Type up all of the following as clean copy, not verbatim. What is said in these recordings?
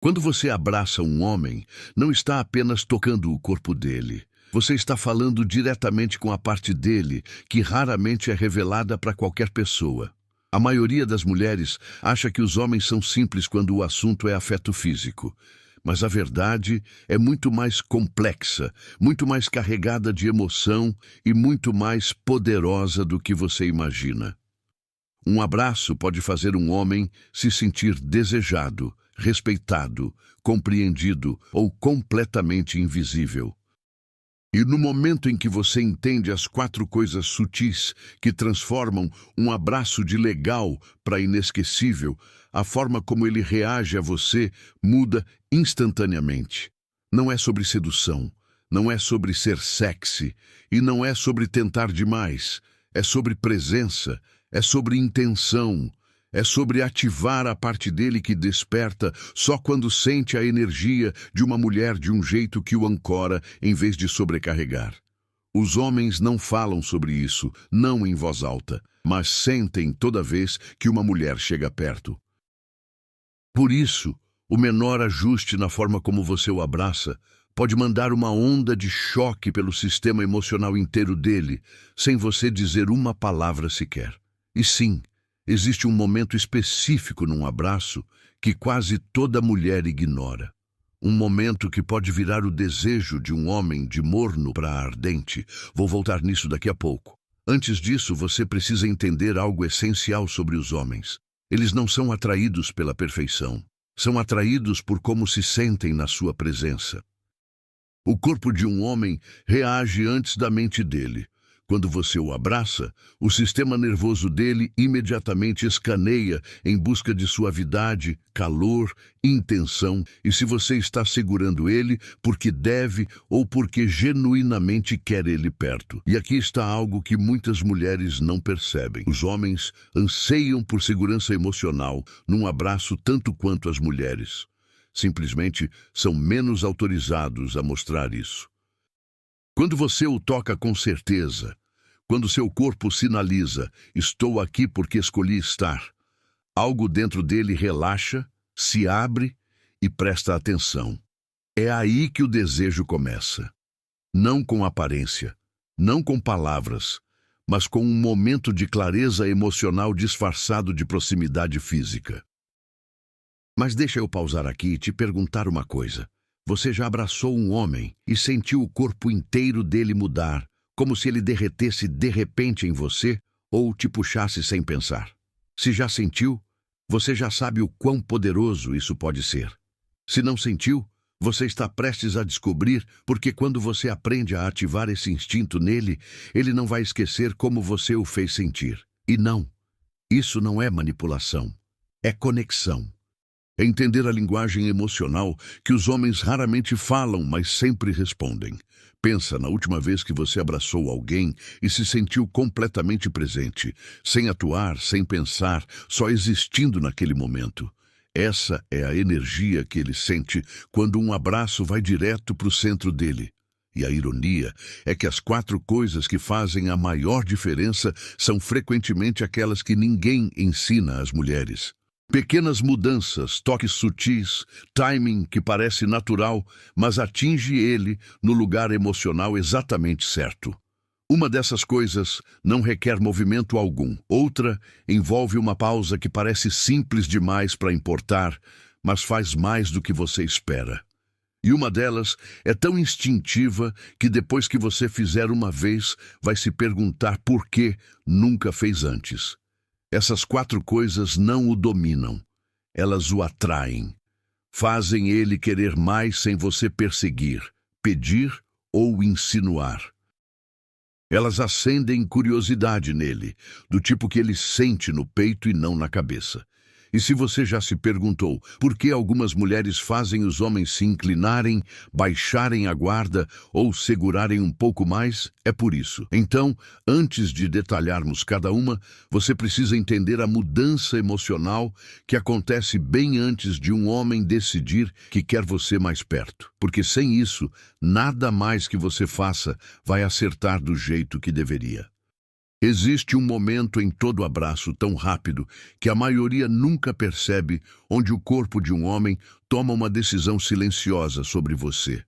Quando você abraça um homem, não está apenas tocando o corpo dele. Você está falando diretamente com a parte dele, que raramente é revelada para qualquer pessoa. A maioria das mulheres acha que os homens são simples quando o assunto é afeto físico. Mas a verdade é muito mais complexa, muito mais carregada de emoção e muito mais poderosa do que você imagina. Um abraço pode fazer um homem se sentir desejado, respeitado, compreendido ou completamente invisível. E no momento em que você entende as 4 coisas sutis que transformam um abraço de legal para inesquecível, a forma como ele reage a você muda instantaneamente. Não é sobre sedução, não é sobre ser sexy e não é sobre tentar demais. É sobre presença, é sobre intenção, é sobre ativar a parte dele que desperta só quando sente a energia de uma mulher de um jeito que o ancora em vez de sobrecarregar. Os homens não falam sobre isso, não em voz alta, mas sentem toda vez que uma mulher chega perto. Por isso, o menor ajuste na forma como você o abraça pode mandar uma onda de choque pelo sistema emocional inteiro dele, sem você dizer uma palavra sequer. E sim, existe um momento específico num abraço que quase toda mulher ignora. Um momento que pode virar o desejo de um homem de morno para ardente. Vou voltar nisso daqui a pouco. Antes disso, você precisa entender algo essencial sobre os homens. Eles não são atraídos pela perfeição. São atraídos por como se sentem na sua presença. O corpo de um homem reage antes da mente dele. Quando você o abraça, o sistema nervoso dele imediatamente escaneia em busca de suavidade, calor, intenção, e se você está segurando ele porque deve ou porque genuinamente quer ele perto. E aqui está algo que muitas mulheres não percebem. Os homens anseiam por segurança emocional num abraço tanto quanto as mulheres. Simplesmente são menos autorizados a mostrar isso. Quando você o toca com certeza, quando seu corpo sinaliza, estou aqui porque escolhi estar, algo dentro dele relaxa, se abre e presta atenção. É aí que o desejo começa. Não com aparência, não com palavras, mas com um momento de clareza emocional disfarçado de proximidade física. Mas deixa eu pausar aqui e te perguntar uma coisa. Você já abraçou um homem e sentiu o corpo inteiro dele mudar, como se ele derretesse de repente em você ou te puxasse sem pensar? Se já sentiu, você já sabe o quão poderoso isso pode ser. Se não sentiu, você está prestes a descobrir, porque quando você aprende a ativar esse instinto nele, ele não vai esquecer como você o fez sentir. E não, isso não é manipulação, é conexão. É entender a linguagem emocional que os homens raramente falam, mas sempre respondem. Pensa na última vez que você abraçou alguém e se sentiu completamente presente, sem atuar, sem pensar, só existindo naquele momento. Essa é a energia que ele sente quando um abraço vai direto para o centro dele. E a ironia é que as 4 coisas que fazem a maior diferença são frequentemente aquelas que ninguém ensina às mulheres. Pequenas mudanças, toques sutis, timing que parece natural, mas atinge ele no lugar emocional exatamente certo. Uma dessas coisas não requer movimento algum. Outra envolve uma pausa que parece simples demais para importar, mas faz mais do que você espera. E uma delas é tão instintiva que depois que você fizer uma vez, vai se perguntar por que nunca fez antes. Essas 4 coisas não o dominam. Elas o atraem. Fazem ele querer mais sem você perseguir, pedir ou insinuar. Elas acendem curiosidade nele, do tipo que ele sente no peito e não na cabeça. E se você já se perguntou por que algumas mulheres fazem os homens se inclinarem, baixarem a guarda ou segurarem um pouco mais, é por isso. Então, antes de detalharmos cada uma, você precisa entender a mudança emocional que acontece bem antes de um homem decidir que quer você mais perto. Porque sem isso, nada mais que você faça vai acertar do jeito que deveria. Existe um momento em todo abraço tão rápido que a maioria nunca percebe, onde o corpo de um homem toma uma decisão silenciosa sobre você.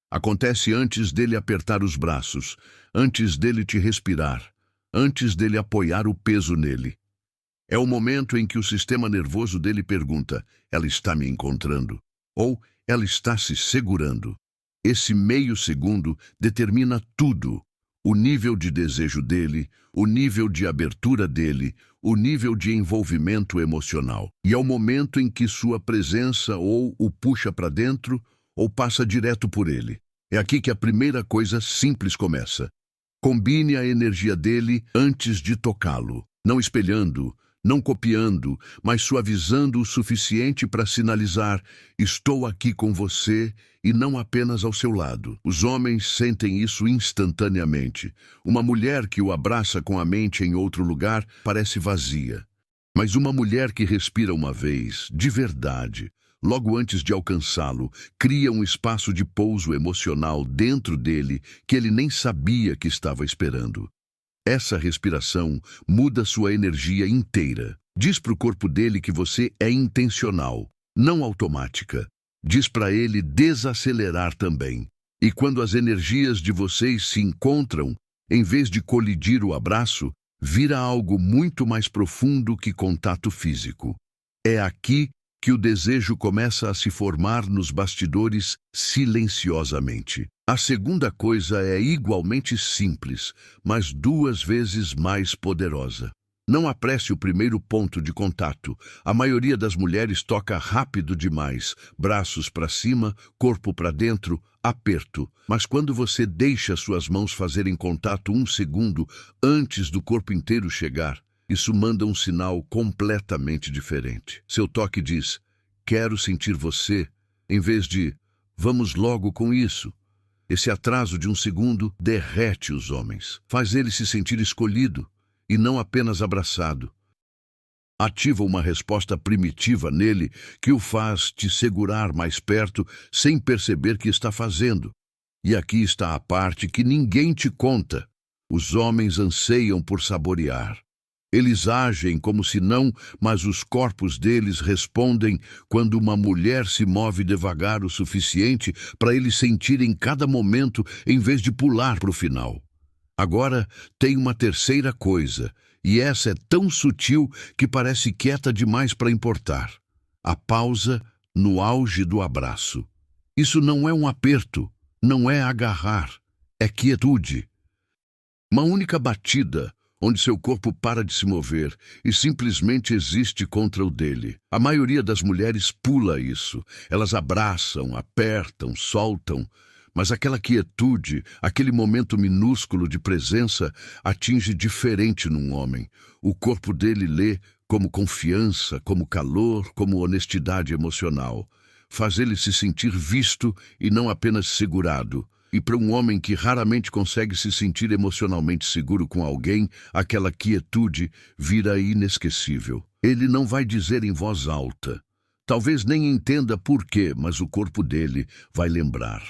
Acontece antes dele apertar os braços, antes dele te respirar, antes dele apoiar o peso nele. É o momento em que o sistema nervoso dele pergunta: ela está me encontrando? Ou ela está se segurando? Esse meio segundo determina tudo: o nível de desejo dele, o nível de abertura dele, o nível de envolvimento emocional. E é o momento em que sua presença ou o puxa para dentro ou passa direto por ele. É aqui que a primeira coisa simples começa. Combine a energia dele antes de tocá-lo, não espelhando, não copiando, mas suavizando o suficiente para sinalizar: estou aqui com você e não apenas ao seu lado. Os homens sentem isso instantaneamente. Uma mulher que o abraça com a mente em outro lugar parece vazia. Mas uma mulher que respira uma vez, de verdade, logo antes de alcançá-lo, cria um espaço de pouso emocional dentro dele que ele nem sabia que estava esperando. Essa respiração muda sua energia inteira. Diz para o corpo dele que você é intencional, não automática. Diz para ele desacelerar também. E quando as energias de vocês se encontram, em vez de colidir o abraço, vira algo muito mais profundo que contato físico. É aqui que o desejo começa a se formar nos bastidores silenciosamente. A segunda coisa é igualmente simples, mas 2 vezes mais poderosa. Não apresse o primeiro ponto de contato. A maioria das mulheres toca rápido demais, braços para cima, corpo para dentro, aperto. Mas quando você deixa suas mãos fazerem contato 1 segundo antes do corpo inteiro chegar, isso manda um sinal completamente diferente. Seu toque diz: quero sentir você, em vez de vamos logo com isso. Esse atraso de 1 segundo derrete os homens, faz ele se sentir escolhido e não apenas abraçado. Ativa uma resposta primitiva nele que o faz te segurar mais perto sem perceber que está fazendo. E aqui está a parte que ninguém te conta. Os homens anseiam por saborear. Eles agem como se não, mas os corpos deles respondem quando uma mulher se move devagar o suficiente para eles sentirem cada momento em vez de pular para o final. Agora tem uma terceira coisa, e essa é tão sutil que parece quieta demais para importar. A pausa no auge do abraço. Isso não é um aperto, não é agarrar, é quietude. Uma única batida, onde seu corpo para de se mover e simplesmente existe contra o dele. A maioria das mulheres pula isso. Elas abraçam, apertam, soltam. Mas aquela quietude, aquele momento minúsculo de presença, atinge diferente num homem. O corpo dele lê como confiança, como calor, como honestidade emocional. Faz ele se sentir visto e não apenas segurado. E para um homem que raramente consegue se sentir emocionalmente seguro com alguém, aquela quietude vira inesquecível. Ele não vai dizer em voz alta. Talvez nem entenda por quê, mas o corpo dele vai lembrar.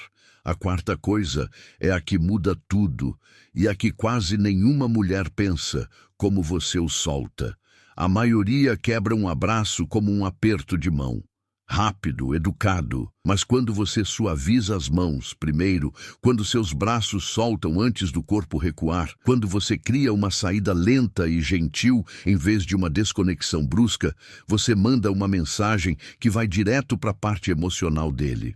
A quarta coisa é a que muda tudo e a que quase nenhuma mulher pensa, como você o solta. A maioria quebra um abraço como um aperto de mão. Rápido, educado, mas quando você suaviza as mãos primeiro, quando seus braços soltam antes do corpo recuar, quando você cria uma saída lenta e gentil em vez de uma desconexão brusca, você manda uma mensagem que vai direto para a parte emocional dele.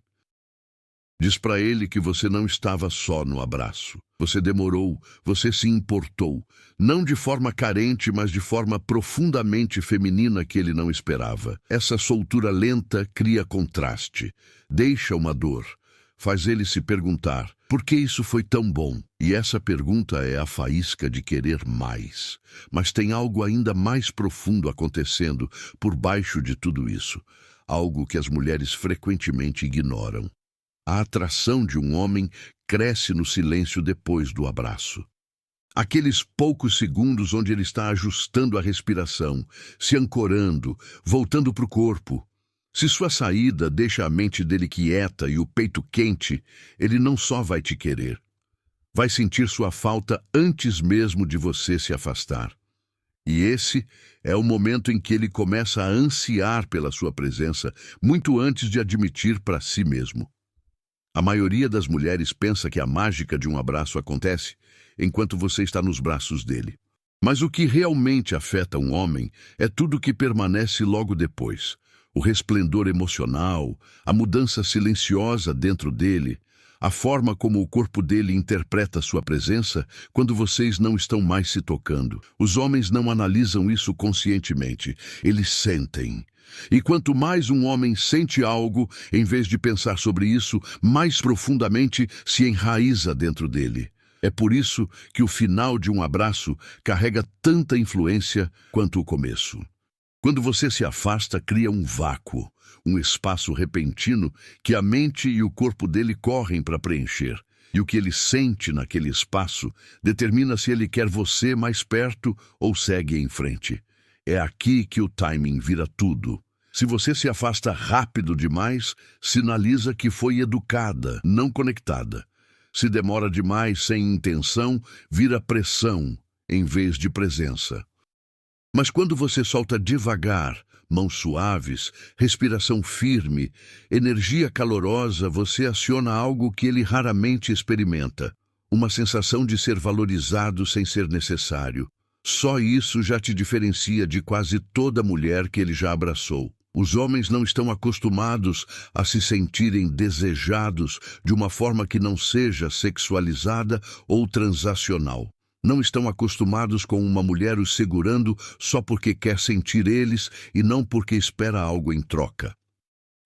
Diz para ele que você não estava só no abraço. Você demorou, você se importou. Não de forma carente, mas de forma profundamente feminina que ele não esperava. Essa soltura lenta cria contraste. Deixa uma dor. Faz ele se perguntar, por que isso foi tão bom? E essa pergunta é a faísca de querer mais. Mas tem algo ainda mais profundo acontecendo por baixo de tudo isso. Algo que as mulheres frequentemente ignoram. A atração de um homem cresce no silêncio depois do abraço. Aqueles poucos segundos onde ele está ajustando a respiração, se ancorando, voltando para o corpo. Se sua saída deixa a mente dele quieta e o peito quente, ele não só vai te querer. Vai sentir sua falta antes mesmo de você se afastar. E esse é o momento em que ele começa a ansiar pela sua presença, muito antes de admitir para si mesmo. A maioria das mulheres pensa que a mágica de um abraço acontece enquanto você está nos braços dele. Mas o que realmente afeta um homem é tudo que permanece logo depois. O resplendor emocional, a mudança silenciosa dentro dele, a forma como o corpo dele interpreta sua presença quando vocês não estão mais se tocando. Os homens não analisam isso conscientemente, eles sentem. E quanto mais um homem sente algo, em vez de pensar sobre isso, mais profundamente se enraiza dentro dele. É por isso que o final de um abraço carrega tanta influência quanto o começo. Quando você se afasta, cria um vácuo, um espaço repentino que a mente e o corpo dele correm para preencher. E o que ele sente naquele espaço determina se ele quer você mais perto ou segue em frente. É aqui que o timing vira tudo. Se você se afasta rápido demais, sinaliza que foi educada, não conectada. Se demora demais sem intenção, vira pressão em vez de presença. Mas quando você solta devagar, mãos suaves, respiração firme, energia calorosa, você aciona algo que ele raramente experimenta. Uma sensação de ser valorizado sem ser necessário. Só isso já te diferencia de quase toda mulher que ele já abraçou. Os homens não estão acostumados a se sentirem desejados de uma forma que não seja sexualizada ou transacional. Não estão acostumados com uma mulher os segurando só porque quer sentir eles e não porque espera algo em troca.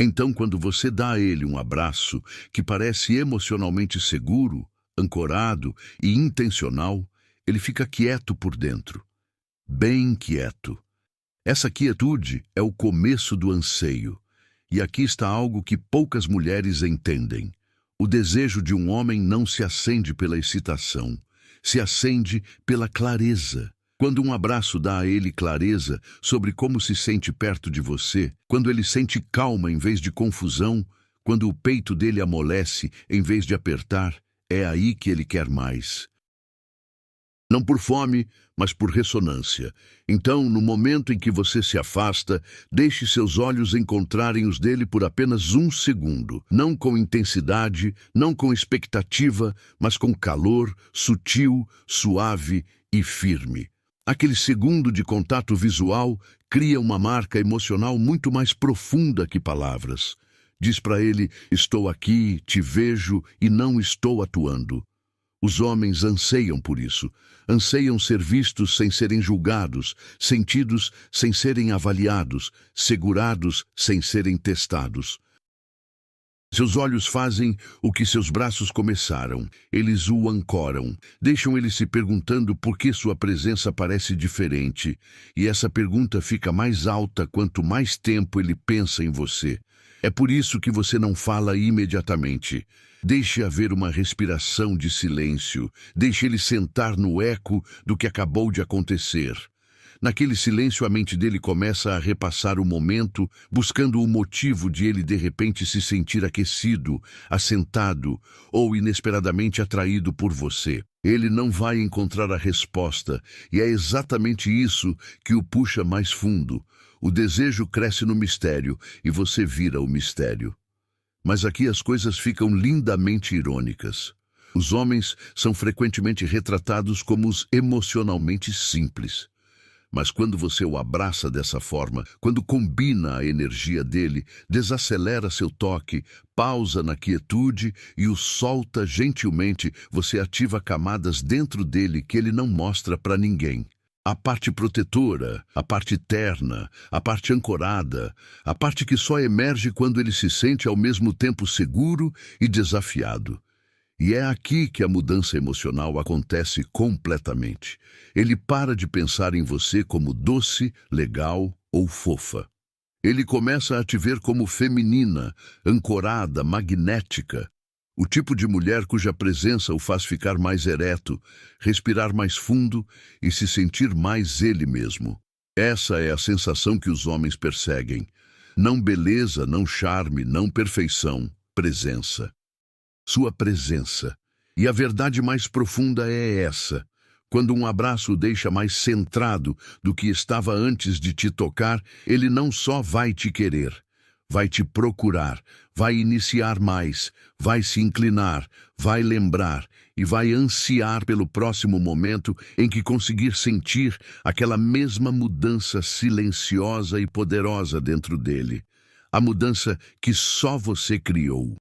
Então, quando você dá a ele um abraço que parece emocionalmente seguro, ancorado e intencional, ele fica quieto por dentro, bem quieto. Essa quietude é o começo do anseio. E aqui está algo que poucas mulheres entendem. O desejo de um homem não se acende pela excitação, se acende pela clareza. Quando um abraço dá a ele clareza sobre como se sente perto de você, quando ele sente calma em vez de confusão, quando o peito dele amolece em vez de apertar, é aí que ele quer mais. Não por fome, mas por ressonância. Então, no momento em que você se afasta, deixe seus olhos encontrarem os dele por apenas 1 segundo. Não com intensidade, não com expectativa, mas com calor, sutil, suave e firme. Aquele segundo de contato visual cria uma marca emocional muito mais profunda que palavras. Diz para ele, estou aqui, te vejo e não estou atuando. Os homens anseiam por isso. Anseiam ser vistos sem serem julgados, sentidos sem serem avaliados, segurados sem serem testados. Seus olhos fazem o que seus braços começaram. Eles o ancoram. Deixam ele se perguntando por que sua presença parece diferente. E essa pergunta fica mais alta quanto mais tempo ele pensa em você. É por isso que você não fala imediatamente. Deixe haver uma respiração de silêncio. Deixe ele sentar no eco do que acabou de acontecer. Naquele silêncio, a mente dele começa a repassar o momento, buscando o motivo de ele de repente se sentir aquecido, assentado ou inesperadamente atraído por você. Ele não vai encontrar a resposta, e é exatamente isso que o puxa mais fundo. O desejo cresce no mistério, e você vira o mistério. Mas aqui as coisas ficam lindamente irônicas. Os homens são frequentemente retratados como os emocionalmente simples. Mas quando você o abraça dessa forma, quando combina a energia dele, desacelera seu toque, pausa na quietude e o solta gentilmente, você ativa camadas dentro dele que ele não mostra para ninguém. A parte protetora, a parte terna, a parte ancorada, a parte que só emerge quando ele se sente ao mesmo tempo seguro e desafiado. E é aqui que a mudança emocional acontece completamente. Ele para de pensar em você como doce, legal ou fofa. Ele começa a te ver como feminina, ancorada, magnética. O tipo de mulher cuja presença o faz ficar mais ereto, respirar mais fundo e se sentir mais ele mesmo. Essa é a sensação que os homens perseguem. Não beleza, não charme, não perfeição, presença. Sua presença. E a verdade mais profunda é essa. Quando um abraço o deixa mais centrado do que estava antes de te tocar, ele não só vai te querer, vai te procurar, vai iniciar mais, vai se inclinar, vai lembrar e vai ansiar pelo próximo momento em que conseguir sentir aquela mesma mudança silenciosa e poderosa dentro dele. A mudança que só você criou.